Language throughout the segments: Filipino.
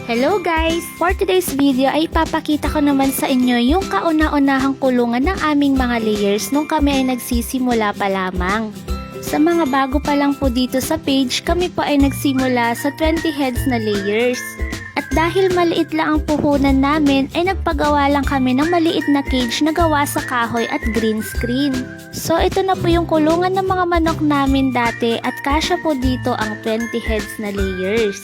Hello guys! For today's video ay ipapakita ko naman sa inyo yung kauna-unahang kulungan ng aming mga layers nung kami ay nagsisimula pa lamang. Sa mga bago pa lang po dito sa page, kami po ay nagsimula sa 20 heads na layers. At dahil maliit lang ang puhunan namin, ay nagpagawa lang kami ng maliit na cage na gawa sa kahoy at green screen. So ito na po yung kulungan ng mga manok namin dati at kasya po dito ang 20 heads na layers.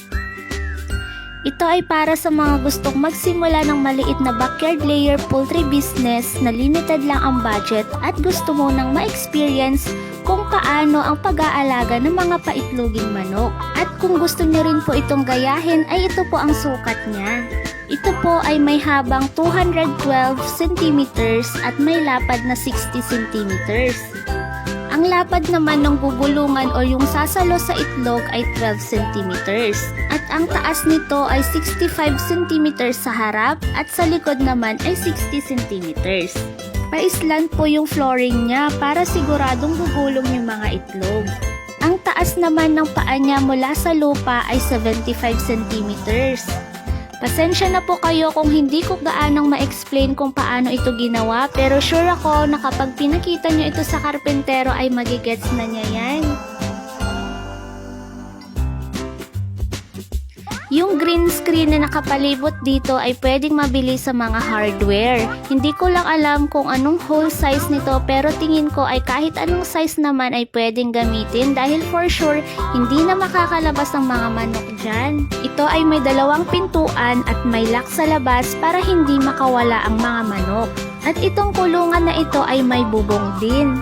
Ito ay para sa mga gustong magsimula ng maliit na backyard layer poultry business na limited lang ang budget at gusto mo nang ma-experience kung paano ang pag-aalaga ng mga paitloging manok. At kung gusto niyo rin po itong gayahin ay ito po ang sukat niya. Ito po ay may habang 212 cm at may lapad na 60 cm. Ang lapad naman ng gugulungan o yung sasalo sa itlog ay 12 cm. At ang taas nito ay 65 cm sa harap at sa likod naman ay 60 cm. Pa-island po yung flooring niya para siguradong gugulong yung mga itlog. Ang taas naman ng paa niya mula sa lupa ay 75 cm. Pasensya na po kayo kung hindi ko gaanong ma-explain kung paano ito ginawa, pero sure ako na kapag pinakita nyo ito sa karpentero ay magigets na niya yan. Yung green screen na nakapalibot dito ay pwedeng mabili sa mga hardware. Hindi ko lang alam kung anong hole size nito, pero tingin ko ay kahit anong size naman ay pwedeng gamitin dahil for sure hindi na makakalabas ang mga manok dyan. Ito ay may dalawang pintuan at may lock sa labas para hindi makawala ang mga manok. At itong kulungan na ito ay may bubong din.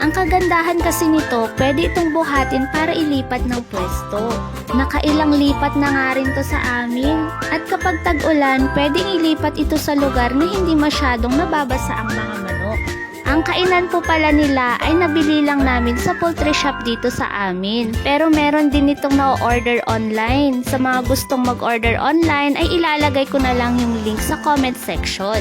Ang kagandahan kasi nito, pwede itong buhatin para ilipat ng pwesto. Nakailang lipat na nga rin to sa amin. At kapag tag-ulan, pwedeng ilipat ito sa lugar na hindi masyadong nababasa ang mga manok. Ang kainan po pala nila ay nabili lang namin sa poultry shop dito sa amin. Pero meron din itong na-order online. Sa mga gustong mag-order online ay ilalagay ko na lang yung link sa comment section.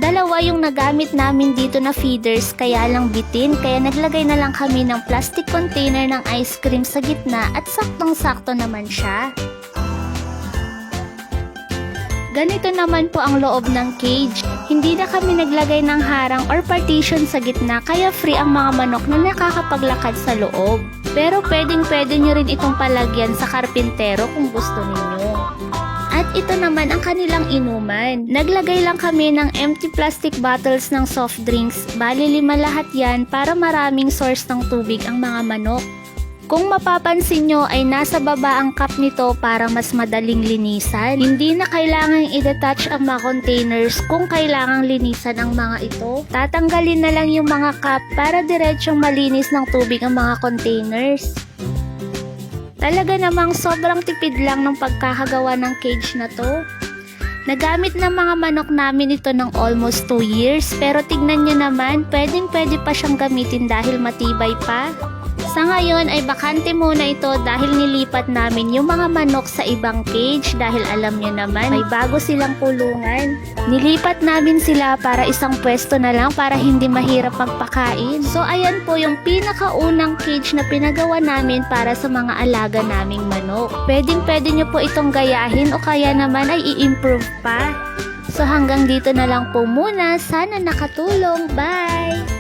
Dalawa yung nagamit namin dito na feeders kaya lang bitin, kaya naglagay na lang kami ng plastic container ng ice cream sa gitna at saktong-sakto naman siya. Ganito naman po ang loob ng cage. Hindi na kami naglagay ng harang or partition sa gitna kaya free ang mga manok na nakakapaglakad sa loob. Pero pwedeng-pwede nyo rin itong palagyan sa karpintero kung gusto ninyo. At ito naman ang kanilang inuman. Naglagay lang kami ng empty plastic bottles ng soft drinks. Bali 5 lahat yan para maraming source ng tubig ang mga manok. Kung mapapansin nyo ay nasa baba ang cup nito para mas madaling linisan. Hindi na kailangang i-detach ang mga containers kung kailangang linisan ang mga ito. Tatanggalin na lang yung mga cup para diretsyong malinis ng tubig ang mga containers. Talaga namang sobrang tipid lang ng pagkakagawa ng cage na to. Nagamit ng mga manok namin ito ng almost 2 years, pero tignan nyo naman, pwedeng pa siyang gamitin dahil matibay pa. Sa ngayon ay bakante muna ito dahil nilipat namin yung mga manok sa ibang cage dahil alam nyo naman may bago silang kulungan. Nilipat namin sila para isang pwesto na lang para hindi mahirap magpakain. So ayan po yung pinakaunang cage na pinagawa namin para sa mga alaga naming manok. Pwede nyo po itong gayahin o kaya naman ay i-improve pa. So hanggang dito na lang po muna. Sana nakatulong. Bye!